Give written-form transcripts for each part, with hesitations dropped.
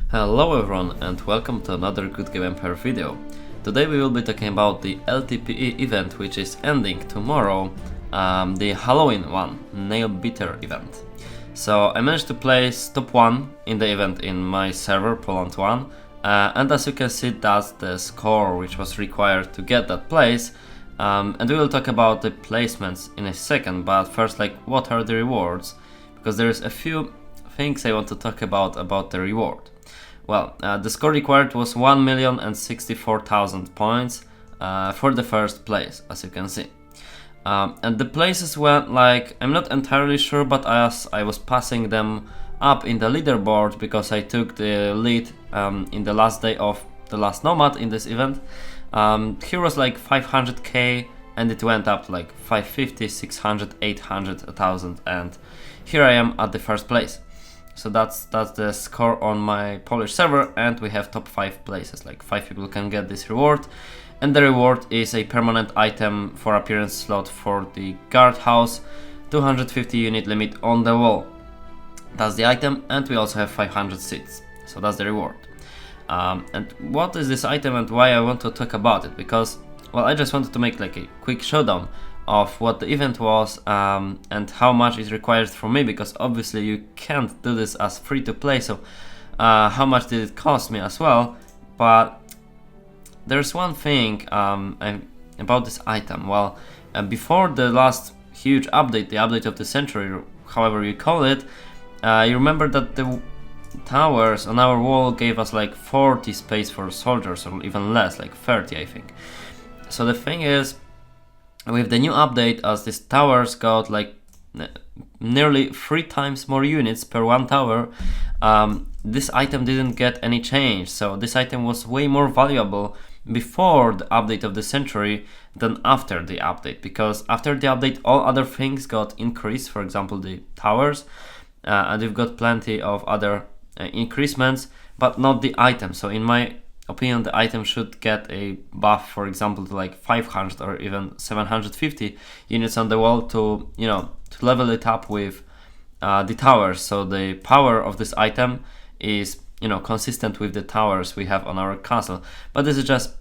Hello everyone and welcome to another Good Game Empire video. Today we will be talking about the LTPE event which is ending tomorrow, the Halloween one, Nail Beater event. So I managed to place top 1 in the event in my server, Poland 1, and as you can see that's the score which was required to get that place. And we will talk about the placements in a second, but first, like, what are the rewards? Because there's a few things I want to talk about the reward. Well, the score required was 1,064,000 points for the first place, as you can see. And the places went like, I'm not entirely sure, but as I was passing them up in the leaderboard because I took the lead in the last day of the last Nomad in this event. Here was like 500k and it went up to like 550, 600, 800, 1000, and here I am at the first place. So that's the score on my Polish server, and we have top 5 places, like 5 people can get this reward. And the reward is a permanent item for appearance slot for the guardhouse, 250 unit limit on the wall. That's the item, and we also have 500 seats, so that's the reward. And what is this item and why I want to talk about it? Because, well, I just wanted to make like a quick showdown of what the event was and how much is required from me, because obviously you can't do this as free to play, so how much did it cost me as well. But there's one thing about this item. Well, before the last huge update, the update of the century, however you call it, you remember that the towers on our wall gave us like 40 space for soldiers, or even less, like 30 I think. So the thing is, with the new update, as these towers got like nearly 3 times more units per one tower, this item didn't get any change. So this item was way more valuable before the update of the century than after the update, because after the update all other things got increased, for example the towers, and we've got plenty of other increasements, but not the item. So in my opinion, the item should get a buff, for example, to like 500 or even 750 units on the wall to, you know, to level it up with the towers. So the power of this item is, you know, consistent with the towers we have on our castle. But this is just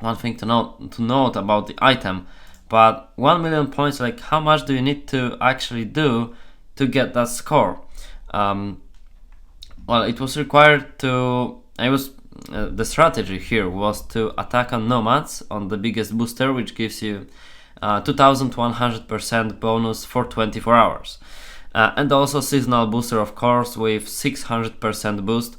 one thing to note about the item. But 1 million points, like, how much do you need to actually do to get that score? Well, it was required to, the strategy here was to attack on nomads on the biggest booster, which gives you 2100% bonus for 24 hours. And also seasonal booster, of course, with 600% boost.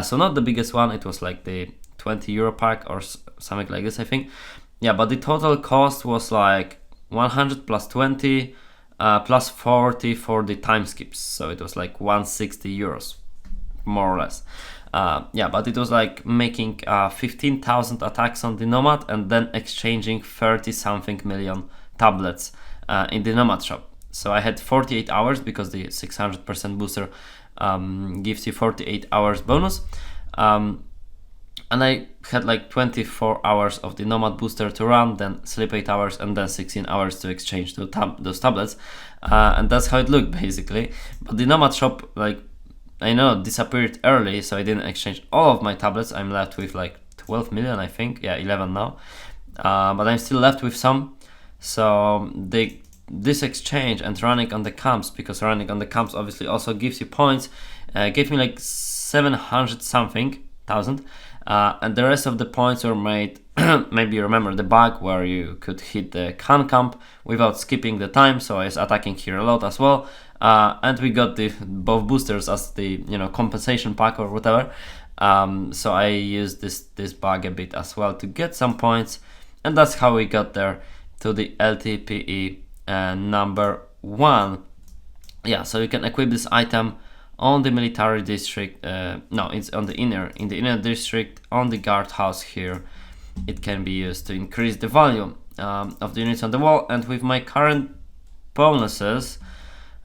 So not the biggest one, it was like the 20 euro pack or something like this, I think. Yeah, but the total cost was like 100 plus 20 plus 40 for the time skips. So it was like 160 euros, more or less. Yeah, but it was like making 15,000 attacks on the Nomad and then exchanging 30 something million tablets in the Nomad shop. So I had 48 hours because the 600% booster gives you 48 hours bonus. And I had like 24 hours of the Nomad booster to run, then sleep 8 hours, and then 16 hours to exchange those tablets. And that's how it looked basically. But the Nomad shop, like, I know, disappeared early, so I didn't exchange all of my tablets. I'm left with like 12 million, I think. Yeah, 11 now. But I'm still left with some. So this exchange and running on the camps, because running on the camps obviously also gives you points, gave me like 700 something thousand. And the rest of the points were made, maybe you remember the bug where you could hit the can camp without skipping the time, so I was attacking here a lot as well. And we got both boosters as the, you know, compensation pack or whatever. So I used this bug a bit as well to get some points, and that's how we got there to the LTPE number 1. Yeah, so you can equip this item on the military district. No, it's on in the inner district, on the guardhouse here. It can be used to increase the value of the units on the wall, and with my current bonuses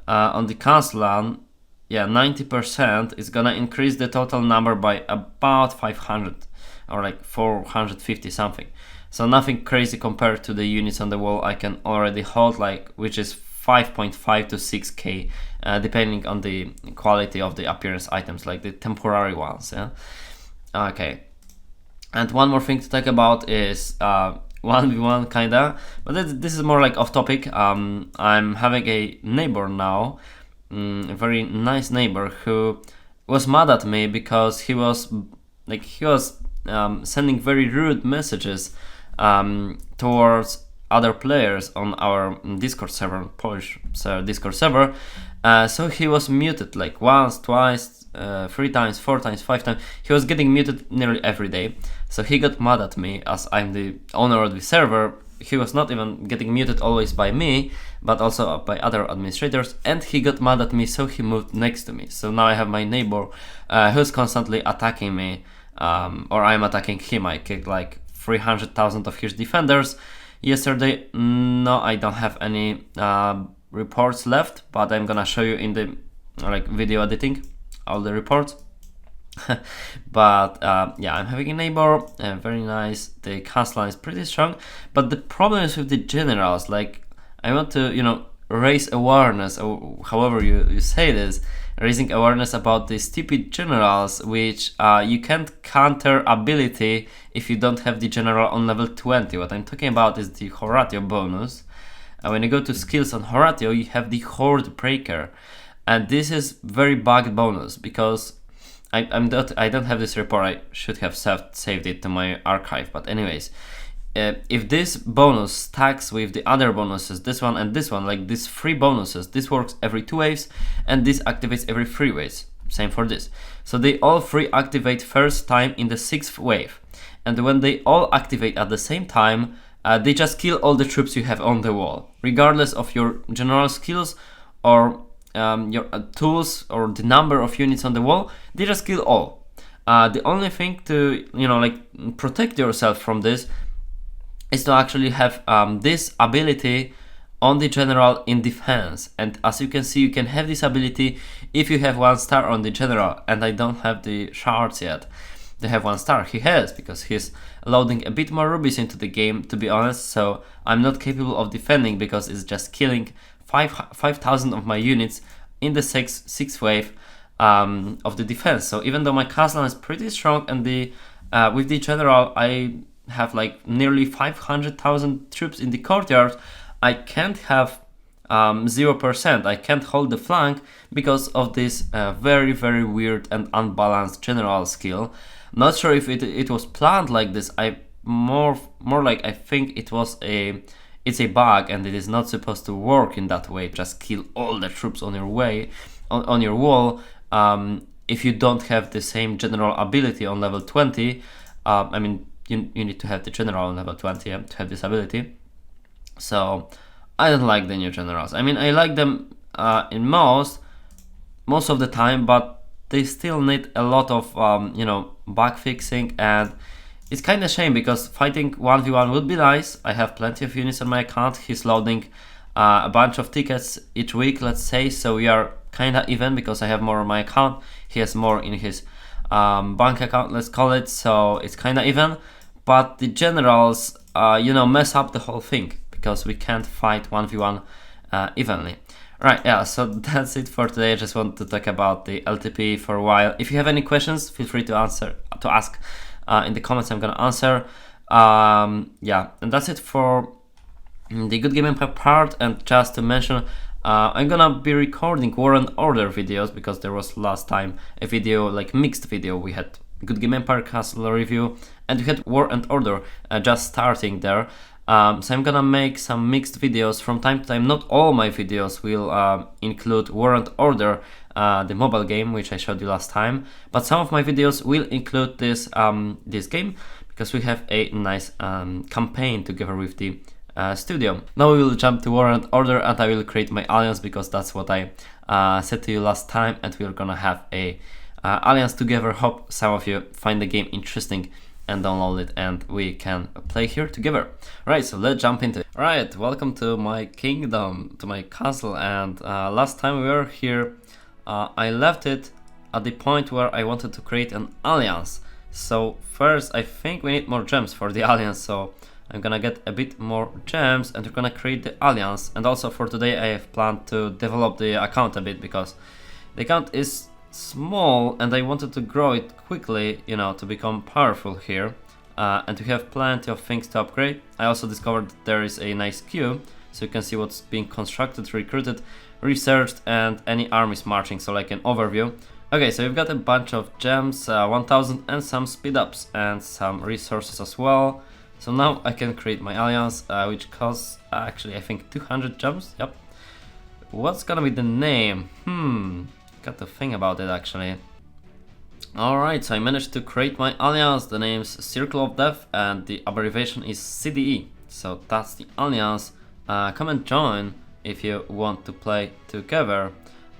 on the castle land, yeah, 90% is gonna increase the total number by about 500 or like 450 something. So nothing crazy compared to the units on the wall I can already hold, like, which is 5.5 to 6k, depending on the quality of the appearance items, like the temporary ones. Yeah. Okay. And one more thing to talk about is 1v1 kinda, but this is more like off topic. I'm having a neighbor now, a very nice neighbor, who was mad at me because he was sending very rude messages towards other players on our Discord server, Polish Discord server. So he was muted like once, twice, 3 times, 4 times, 5 times. He was getting muted nearly every day. So he got mad at me as I'm the owner of the server. He was not even getting muted always by me, but also by other administrators, and he got mad at me, so he moved next to me. So now I have my neighbor who's constantly attacking me, or I'm attacking him. I kicked like 300,000 of his defenders yesterday. No, I don't have any reports left, but I'm gonna show you in the video editing all the reports. But yeah, I'm having a neighbor, very nice. The castle line is pretty strong, but the problem is with the generals. Like, I want to, raise awareness, or however you say this, raising awareness about the stupid generals, which you can't counter ability if you don't have the general on level 20. What I'm talking about is the Horatio bonus. When you go to skills on Horatio, you have the Horde Breaker, and this is very bugged bonus because I don't have this report. I should have saved it to my archive. But anyways, if this bonus stacks with the other bonuses, this one and this one, like these 3 bonuses, this works every 2 waves, and this activates every 3 waves. Same for this. So they all 3 activate first time in the 6th wave, and when they all activate at the same time, they just kill all the troops you have on the wall, regardless of your general skills or your tools or the number of units on the wall. They just kill all. The only thing to protect yourself from this is to actually have this ability on the general in defense. And as you can see, you can have this ability if you have 1 star on the general, and I don't have the shards yet. They have 1 star. He has, because he's loading a bit more rubies into the game, to be honest. So I'm not capable of defending because it's just killing 5,000 of my units in the 6th wave of the defense. So even though my castle is pretty strong, and with the general I have like nearly 500,000 troops in the courtyard, I can't have 0%. I can't hold the flank because of this very, very weird and unbalanced general skill. Not sure if it was planned like this. More like I think it's a bug, and it is not supposed to work in that way. Just kill all the troops on your wall. If you don't have the same general ability on level 20, I mean, you need to have the general on level 20 to have this ability. So I don't like the new generals. I mean, I like them in most of the time, but they still need a lot of bug fixing, and it's kind of shame because fighting 1v1 would be nice. I have plenty of units on my account. He's loading a bunch of tickets each week, let's say, so we are kind of even because I have more on my account. He has more in his bank account, let's call it, so it's kind of even. But the generals, mess up the whole thing because we can't fight 1v1 evenly. Right, yeah, so that's it for today. I just want to talk about the LTPE for a while. If you have any questions, feel free to ask in the comments. I'm gonna answer. Yeah, and that's it for the Good Game Empire part. And just to mention, I'm gonna be recording War and Order videos because there was last time a video, like mixed video. We had Good Game Empire Castle review, and we had War and Order just starting there. So I'm gonna make some mixed videos from time to time. Not all my videos will include War and Order, the mobile game which I showed you last time, but some of my videos will include this this game because we have a nice campaign together with the studio. Now we will jump to War and Order, and I will create my alliance because that's what I said to you last time, and we're gonna have a alliance together. Hope some of you find the game interesting and download it, and we can play here together. Right, so let's jump into it. Right, welcome to my kingdom, to my castle, and last time we were here, I left it at the point where I wanted to create an alliance. So first, I think we need more gems for the alliance, so I'm gonna get a bit more gems and we're gonna create the alliance. And also for today I have planned to develop the account a bit because the account is small and I wanted to grow it quickly, you know, to become powerful here. And we have plenty of things to upgrade. I also discovered that there is a nice queue, so you can see what's being constructed, recruited, researched, and any armies marching, so like an overview. Okay, so we've got a bunch of gems, 1000 and some speed ups and some resources as well. So now I can create my alliance, which costs actually I think 200 gems. Yep. What's gonna be the name? Got to think about it actually. Alright, so I managed to create my alliance. The name's Circle of Death and the abbreviation is CDE. So that's the alliance. Come and join if you want to play together.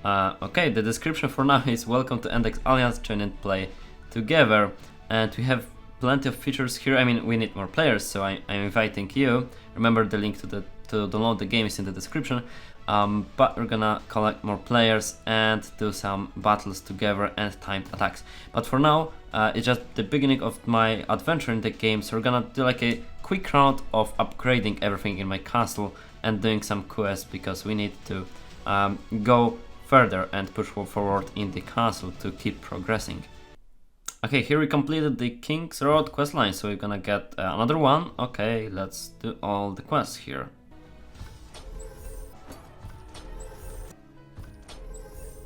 Okay, the description for now is welcome to Endex Alliance, join and play together. And we have plenty of features here. I mean, we need more players, so I'm inviting you. Remember the link to download the game is in the description. But we're gonna collect more players and do some battles together and timed attacks. But for now, it's just the beginning of my adventure in the game, so we're gonna do like a quick round of upgrading everything in my castle and doing some quests because we need to go further and push forward in the castle to keep progressing. Okay, here we completed the King's Road questline, so we're gonna get another one. Okay, let's do all the quests here.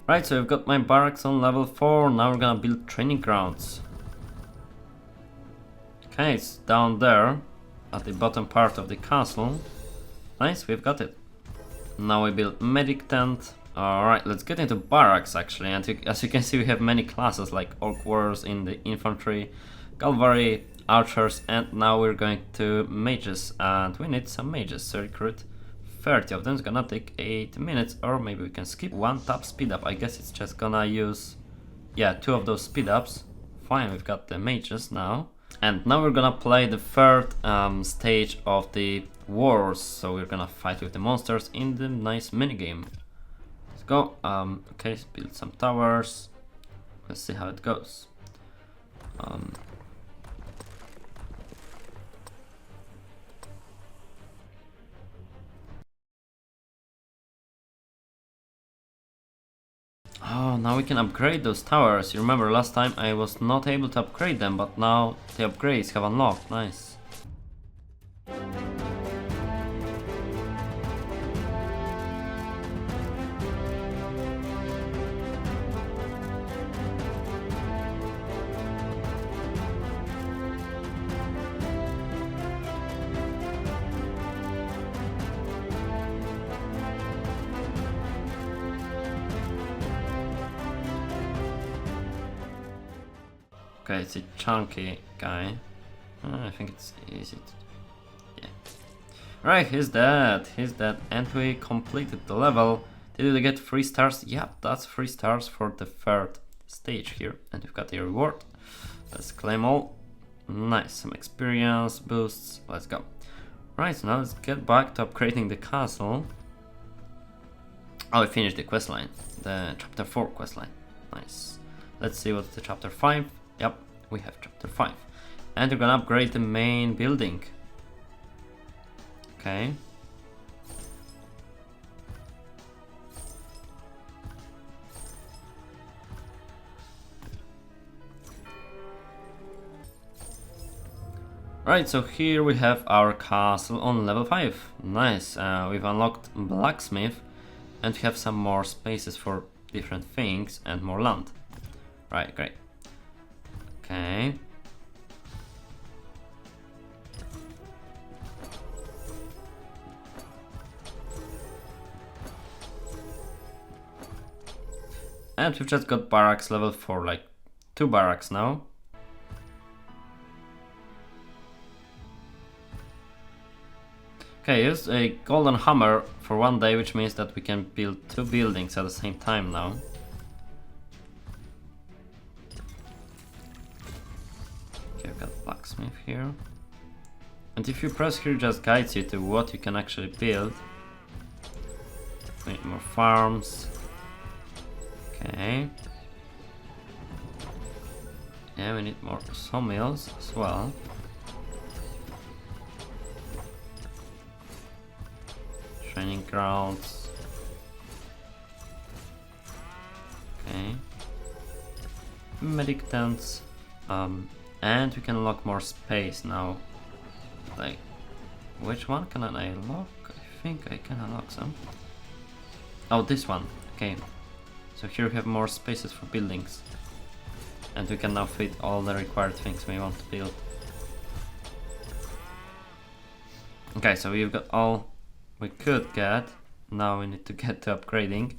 Right, so we've got my barracks on level 4, now we're gonna build training grounds. Okay, it's down there, at the bottom part of the castle. Nice, we've got it. Now we build medic tent. Alright, let's get into barracks actually, and as you can see we have many classes like orc warriors in the infantry, cavalry, archers, and now we're going to mages, and we need some mages, so recruit 30 of them. It's gonna take 8 minutes, or maybe we can skip one tap speed up. I guess it's just gonna use, yeah, 2 of those speed ups. Fine, we've got the mages now. And now we're gonna play the third stage of the wars. So we're gonna fight with the monsters in the nice minigame. Let's go. Okay, let's build some towers. Let's see how it goes. Oh, now we can upgrade those towers. You remember last time I was not able to upgrade them, but now the upgrades have unlocked. Nice. Okay, it's a chunky guy. I think it's easy to... yeah. Right, he's dead. He's dead. And we completed the level. Did we get 3 stars? Yep, that's 3 stars for the third stage here. And we've got a reward. Let's claim all. Nice, some experience boosts. Let's go. Right, so now let's get back to upgrading the castle. Oh, we finished the questline. The chapter 4 questline. Nice. Let's see what's the chapter 5. Yep, we have chapter 5. And we're gonna upgrade the main building. Okay. Right, so here we have our castle on level 5. Nice, we've unlocked blacksmith and we have some more spaces for different things and more land. Right, great. Okay. And we've just got barracks level 4, like 2 barracks now. Okay, use a golden hammer for 1 day, which means that we can build 2 buildings at the same time now. Okay, I've got blacksmith here. And if you press here, it just guides you to what you can actually build. We need more farms. Okay. Yeah, we need more sawmills as well. training grounds. Okay. Medic tents. And we can unlock more space now. Like, which one can I unlock? I think I can unlock some. Oh, this one. Okay. So here we have more spaces for buildings. And we can now fit all the required things we want to build. Okay, so we've got all we could get. Now we need to get to upgrading.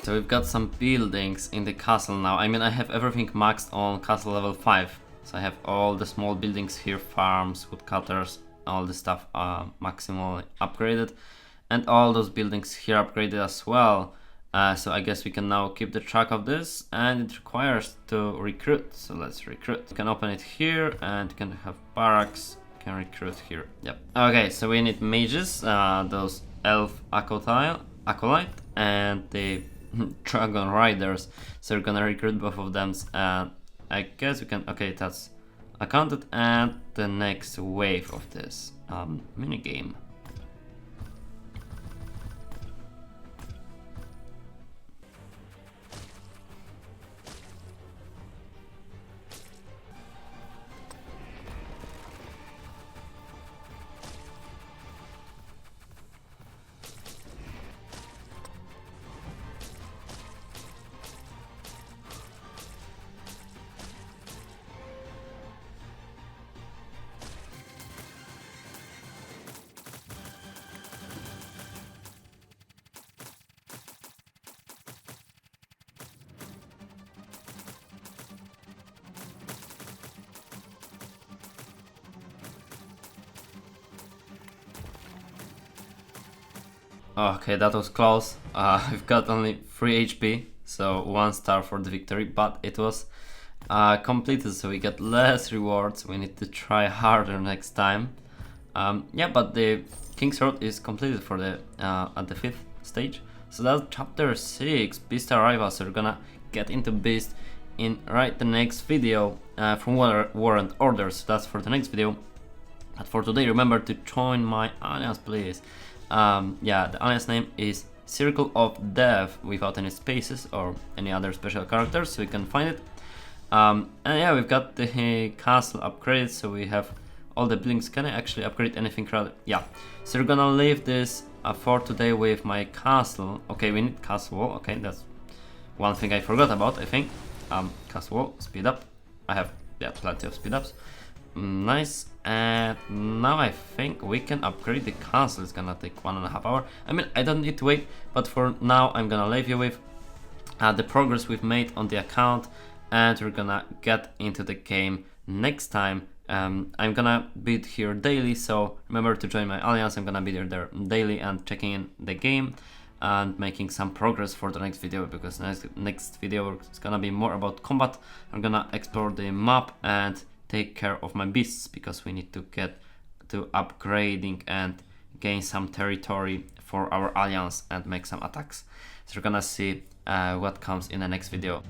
So we've got some buildings in the castle now. I mean, I have everything maxed on castle level 5. So I have all the small buildings here, farms, woodcutters, all the stuff maximally upgraded. And all those buildings here upgraded as well. So I guess we can now keep the track of this, and it requires to recruit. So let's recruit. You can open it here and you can have barracks. You can recruit here. Yep. Okay, so we need mages, those elf acolyte and the dragon riders. So we're gonna recruit both of them. I guess we can. Okay, that's accounted. And the next wave of this mini game. Okay, that was close. I've got only 3 HP, so 1 star for the victory, but it was completed, so we get less rewards. We need to try harder next time. Yeah, but the King's Road is completed for the at the 5th stage. So that's chapter 6, Beast Arrival. So we're gonna get into Beast in the next video from War and Order. So that's for the next video. But for today, remember to join my alliance, please. Yeah, the alliance name is Circle of Death without any spaces or any other special characters, so you can find it. And yeah, we've got the castle upgraded, so we have all the buildings. Can I actually upgrade anything? Yeah, so we're gonna leave this for today with my castle. Okay, we need castle wall. Okay, that's one thing I forgot about, I think. Castle wall, speed up. I have, yeah, plenty of speed ups. Nice. And now I think we can upgrade the castle. It's gonna take 1.5 hours. I mean, I don't need to wait, but for now I'm gonna leave you with the progress we've made on the account, and we're gonna get into the game next time. I'm gonna be here daily, so remember to join my alliance. I'm gonna be there daily and checking in the game and making some progress for the next video, because next video is gonna be more about combat. I'm gonna explore the map and take care of my beasts, because we need to get to upgrading and gain some territory for our alliance and make some attacks. So we're gonna see what comes in the next video.